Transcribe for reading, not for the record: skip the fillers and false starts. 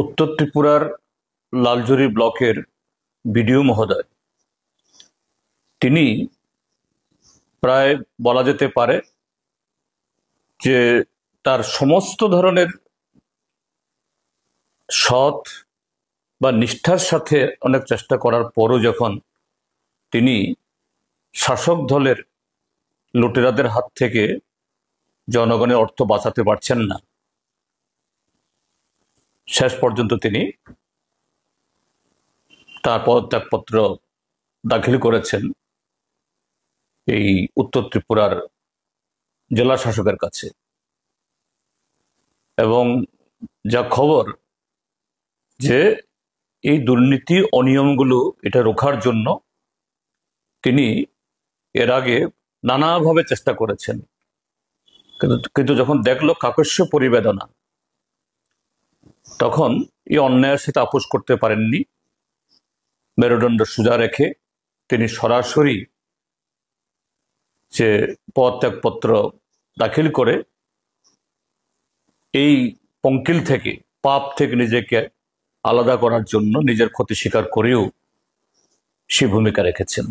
উত্তর ত্রিপুরার লালজুরি ব্লকের বিডিও মহোদয় তিনি প্রায় বলা যেতে পারে যে তার সমস্ত ধরনের সৎ বা নিষ্ঠার সাথে অনেক চেষ্টা করার পরও যখন তিনি শাসক দলের লুটেরাদের হাত থেকে জনগণের অর্থ বাঁচাতে পারছেন না, শেষ পর্যন্ত তিনি তার পদত্যাগপত্র দাখিল করেছেন এই উত্তর ত্রিপুরার জেলা শাসকের কাছে। এবং যা খবর যে এই দুর্নীতি অনিয়মগুলো এটা রোখার জন্য তিনি এর আগে নানাভাবে চেষ্টা করেছেন, কিন্তু যখন দেখলো কাকস্য পরিবেদনা, তখন এই অন্যায়ের সাথে আপোষ করতে পারেননি। মেরুদণ্ড সোজা রেখে তিনি সরাসরি যে পদত্যাগপত্র দাখিল করে এই পঙ্কিল থেকে, পাপ থেকে নিজেকে আলাদা করার জন্য নিজের ক্ষতি স্বীকার করেও সে ভূমিকা রেখেছেন।